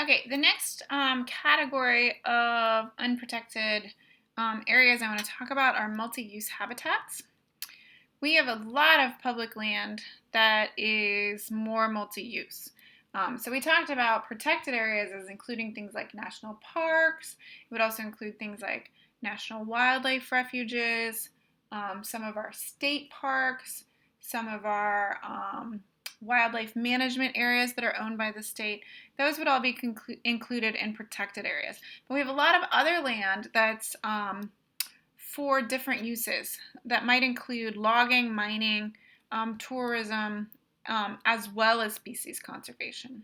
Okay, the next category of unprotected areas I want to talk about are multi-use habitats. We have a lot of public land that is more multi-use. So we talked about protected areas as including things like national parks. It would also include things like national wildlife refuges, some of our state parks, some of our wildlife management areas that are owned by the state. Those would all be included in protected areas. But we have a lot of other land that's for different uses that might include logging, mining, tourism, as well as species conservation.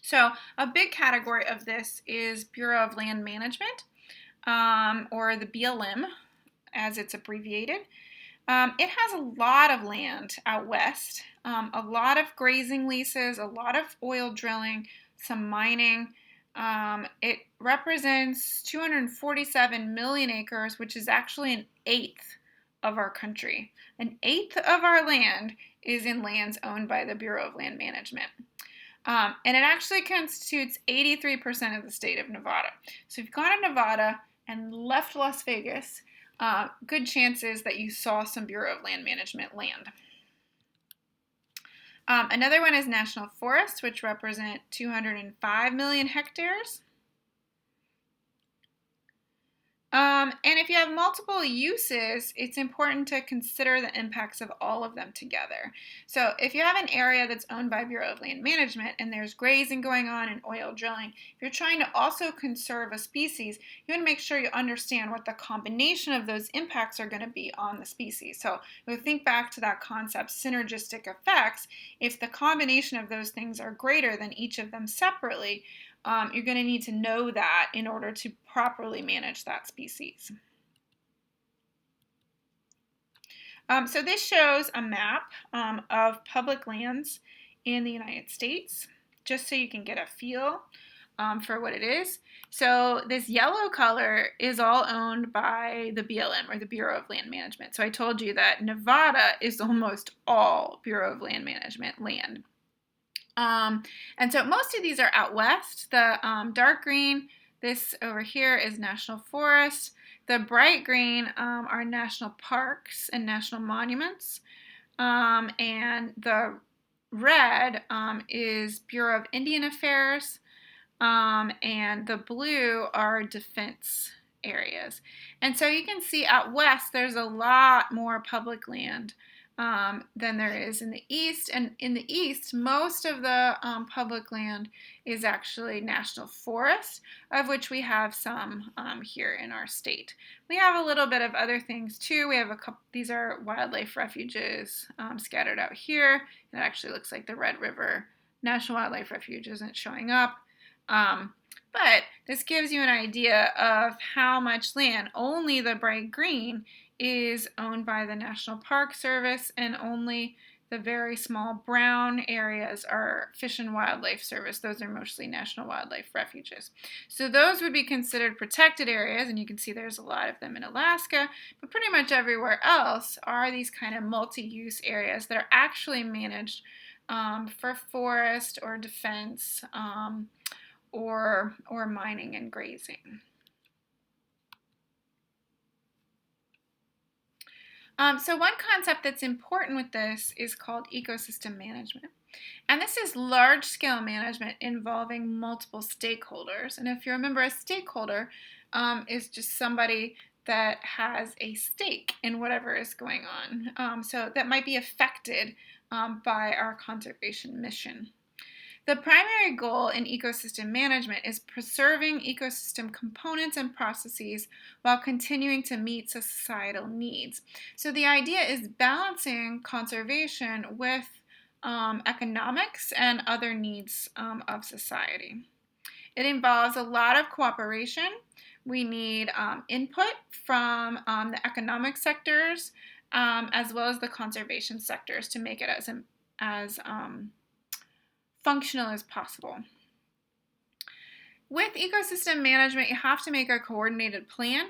So a big category of this is Bureau of Land Management, or the BLM as it's abbreviated. It has a lot of land out west, a lot of grazing leases, a lot of oil drilling, some mining. It represents 247 million acres, which is actually an eighth of our country. An eighth of our land is in lands owned by the Bureau of Land Management. And it actually constitutes 83% of the state of Nevada. So if you've gone to Nevada and left Las Vegas, good chances that you saw some Bureau of Land Management land. Another one is national forests, which represent 205 million hectares. And if you have multiple uses, it's important to consider the impacts of all of them together. So if you have an area that's owned by Bureau of Land Management and there's grazing going on and oil drilling, if you're trying to also conserve a species, you want to make sure you understand what the combination of those impacts are going to be on the species. So if we think back to that concept, synergistic effects, if the combination of those things are greater than each of them separately, you're going to need to know that in order to properly manage that species. So this shows a map of public lands in the United States, just so you can get a feel for what it is. So this yellow color is all owned by the BLM, or the Bureau of Land Management. So I told you that Nevada is almost all Bureau of Land Management land. And so most of these are out west. The dark green, this over here is national forest. The bright green are national parks and national monuments. And the red is Bureau of Indian Affairs. And the blue are defense areas. And so you can see out west there's a lot more public land than there is in the east. And in the east, most of the public land is actually national forest, of which we have some here in our state. We have a little bit of other things too. We have a couple, these are wildlife refuges scattered out here. It actually looks like the Red River National Wildlife Refuge isn't showing up. But this gives you an idea of how much land, only the bright green, is owned by the National Park Service, and only the very small brown areas are Fish and Wildlife Service. Those are mostly National Wildlife Refuges. So those would be considered protected areas, and you can see there's a lot of them in Alaska, but pretty much everywhere else are these kind of multi-use areas that are actually managed for forest or defense or mining and grazing. So one concept that's important with this is called ecosystem management. And this is large-scale management involving multiple stakeholders. And if you remember, a stakeholder is just somebody that has a stake in whatever is going on. So that might be affected by our conservation mission. The primary goal in ecosystem management is preserving ecosystem components and processes while continuing to meet societal needs. So the idea is balancing conservation with economics and other needs of society. It involves a lot of cooperation. We need input from the economic sectors as well as the conservation sectors to make it as functional as possible. With ecosystem management, you have to make a coordinated plan,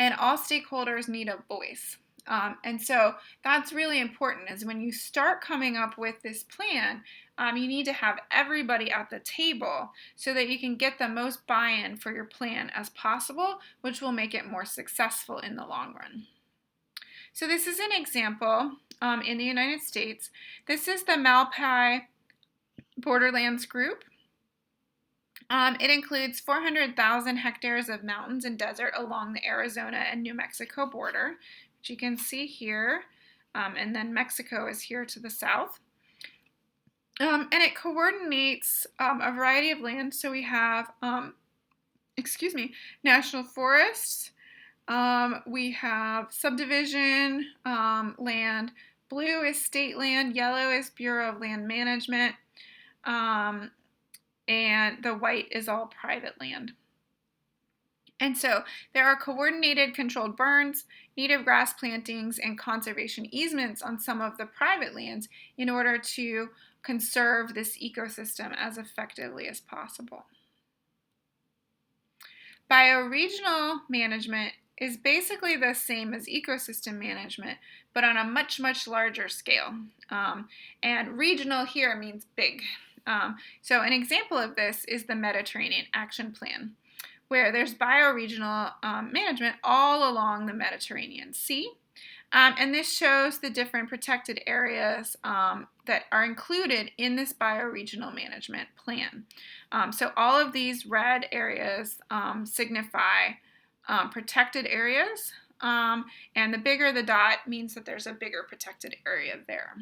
and all stakeholders need a voice. And so that's really important, is when you start coming up with this plan, you need to have everybody at the table so that you can get the most buy-in for your plan as possible, which will make it more successful in the long run. So this is an example in the United States. This is the Malpai Borderlands Group. It includes 400,000 hectares of mountains and desert along the Arizona and New Mexico border, which you can see here, and then Mexico is here to the south. And it coordinates a variety of land. So we have, national forests, we have subdivision land, blue is state land, yellow is Bureau of Land Management, and the white is all private land. And so there are coordinated controlled burns, native grass plantings, and conservation easements on some of the private lands in order to conserve this ecosystem as effectively as possible. Bioregional management is basically the same as ecosystem management, but on a much, much larger scale. And regional here means big. So an example of this is the Mediterranean Action Plan, where there's bioregional management all along the Mediterranean Sea. And this shows the different protected areas that are included in this bioregional management plan. So all of these red areas signify protected areas, and the bigger the dot means that there's a bigger protected area there.